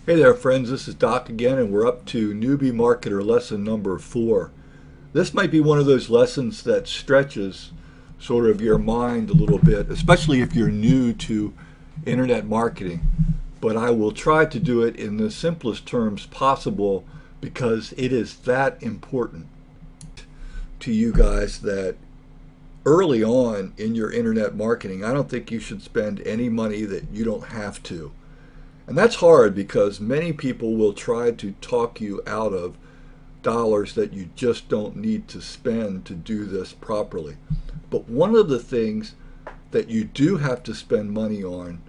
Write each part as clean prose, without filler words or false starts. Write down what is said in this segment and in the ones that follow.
Hey there friends, this is Doc again and we're up to Newbie Marketer lesson number 4. This might be one of those lessons that stretches sort of your mind a little bit, especially if you're new to internet marketing. But I will try to do it in the simplest terms possible because it is that important to you guys that early on in your internet marketing, I don't think you should spend any money that you don't have to. And that's hard because many people will try to talk you out of dollars that you just don't need to spend to do this properly. But one of the things that you do have to spend money on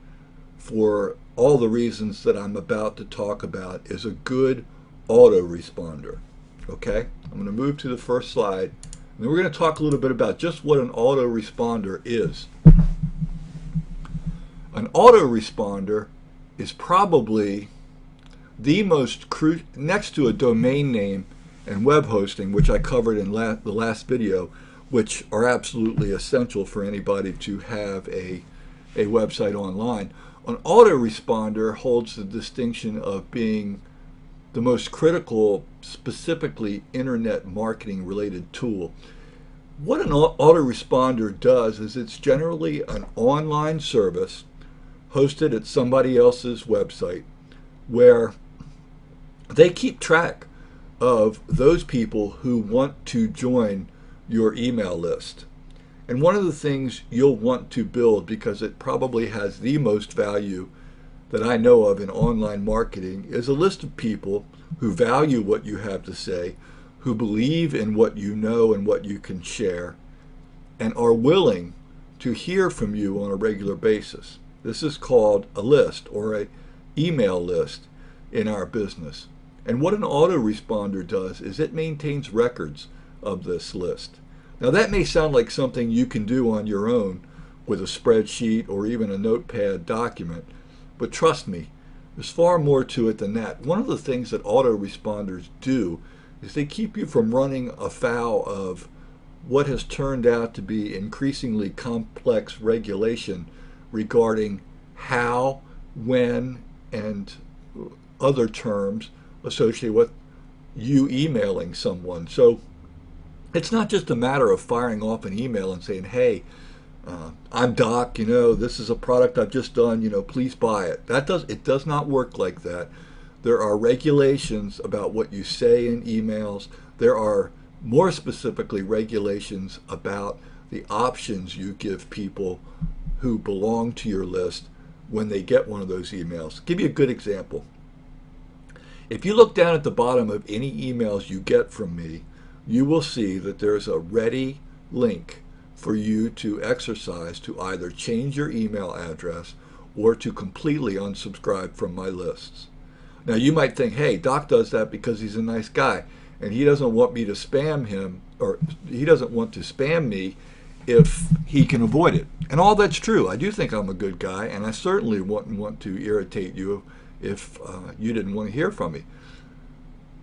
for all the reasons that I'm about to talk about is a good autoresponder. Okay? I'm going to move to the first slide and then we're going to talk a little bit about just what an autoresponder is. An autoresponder is probably the most next to a domain name and web hosting, which I covered in the last video, which are absolutely essential for anybody to have a website online. An autoresponder holds the distinction of being the most critical, specifically internet marketing related tool. What an autoresponder does is it's generally an online service hosted at somebody else's website where they keep track of those people who want to join your email list. And one of the things you'll want to build, because it probably has the most value that I know of in online marketing, is a list of people who value what you have to say, who believe in what you know and what you can share, and are willing to hear from you on a regular basis. This is called a list or an email list in our business. And what an autoresponder does is it maintains records of this list. Now that may sound like something you can do on your own with a spreadsheet or even a notepad document, but trust me, there's far more to it than that. One of the things that autoresponders do is they keep you from running afoul of what has turned out to be increasingly complex regulation regarding how, when, and other terms associated with you emailing someone. So it's not just a matter of firing off an email and saying, hey, I'm Doc, this is a product I've just done, please buy it. It does not work like that. There are regulations about what you say in emails. There are more specifically regulations about the options you give people who belong to your list when they get one of those emails. I'll give you a good example. If you look down at the bottom of any emails you get from me, you will see that there's a ready link for you to exercise to either change your email address or to completely unsubscribe from my lists. Now you might think, hey, Doc does that because he's a nice guy and he doesn't want me to spam him, or he doesn't want to spam me if he can avoid it. And all that's true. I do think I'm a good guy, and I certainly wouldn't want to irritate you if you didn't want to hear from me.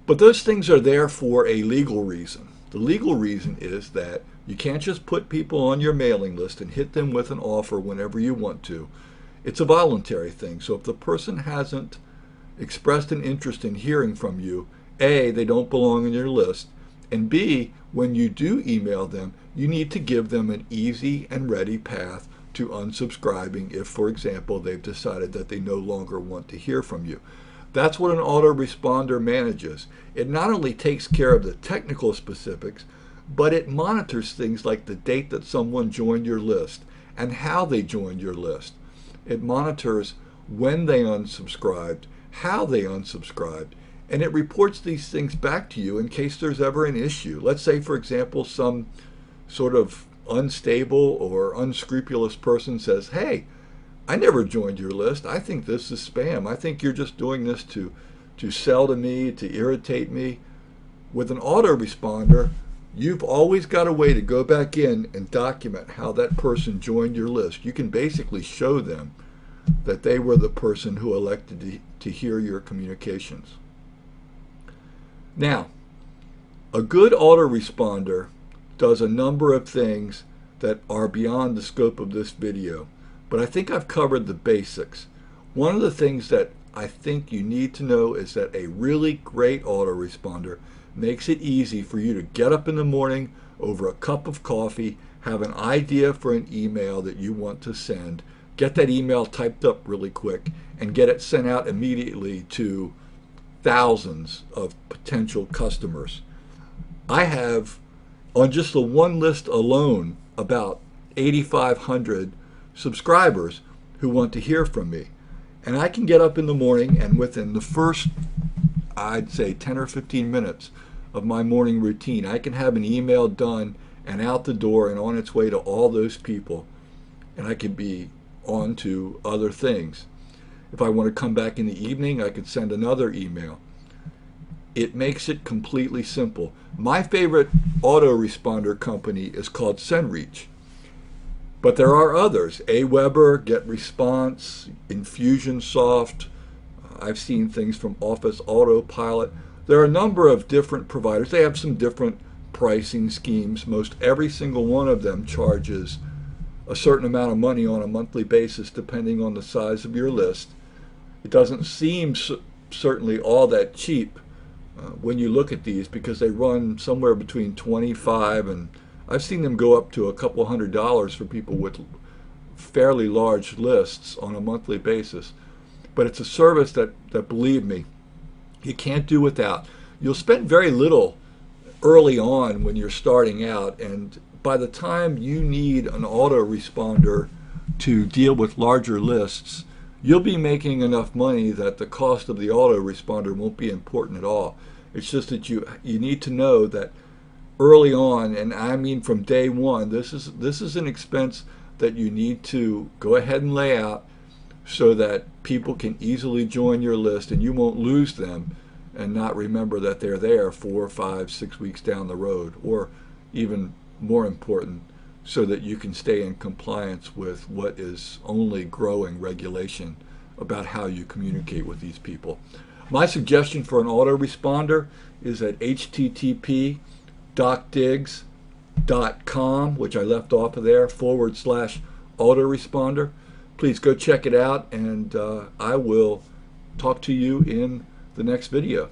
But those things are there for a legal reason. The legal reason is that you can't just put people on your mailing list and hit them with an offer whenever you want to. It's a voluntary thing. So if the person hasn't expressed an interest in hearing from you, A, they don't belong on your list, and B, when you do email them, you need to give them an easy and ready path to unsubscribing if, for example, they've decided that they no longer want to hear from you. That's what an autoresponder manages. It not only takes care of the technical specifics, but it monitors things like the date that someone joined your list and how they joined your list. It monitors when they unsubscribed, how they unsubscribed, and it reports these things back to you in case there's ever an issue. Let's say, for example, some sort of unstable or unscrupulous person says, hey, I never joined your list. I think this is spam. I think you're just doing this to sell to me, to irritate me. With an autoresponder, you've always got a way to go back in and document how that person joined your list. You can basically show them that they were the person who elected to hear your communications. Now, a good autoresponder does a number of things that are beyond the scope of this video, but I think I've covered the basics. One of the things that I think you need to know is that a really great autoresponder makes it easy for you to get up in the morning over a cup of coffee, have an idea for an email that you want to send, get that email typed up really quick, and get it sent out immediately to thousands of potential customers. I have, on just the one list alone, about 8,500 subscribers who want to hear from me. And I can get up in the morning, and within the first, I'd say 10 or 15 minutes of my morning routine, I can have an email done and out the door and on its way to all those people. And I can be on to other things. If I want to come back in the evening, I could send another email. It makes it completely simple. My favorite autoresponder company is called SendReach. But there are others, Aweber, GetResponse, Infusionsoft. I've seen things from Office Autopilot. There are a number of different providers. They have some different pricing schemes. Most every single one of them charges a certain amount of money on a monthly basis depending on the size of your list. It doesn't seem certainly all that cheap when you look at these, because they run somewhere between 25 and I've seen them go up to a couple $100s for people with fairly large lists on a monthly basis. But it's a service that believe me, you can't do without. You'll spend very little early on when you're starting out, and by the time you need an autoresponder to deal with larger lists, you'll be making enough money that the cost of the autoresponder won't be important at all. It's just that you need to know that early on, and I mean from day one, this is an expense that you need to go ahead and lay out so that people can easily join your list and you won't lose them and not remember that they're there 4, 5, 6 weeks down the road, or even more important, so that you can stay in compliance with what is only growing regulation about how you communicate with these people. My suggestion for an autoresponder is at http://docdigs.com, which I left off of there, /autoresponder. Please go check it out, and I will talk to you in the next video.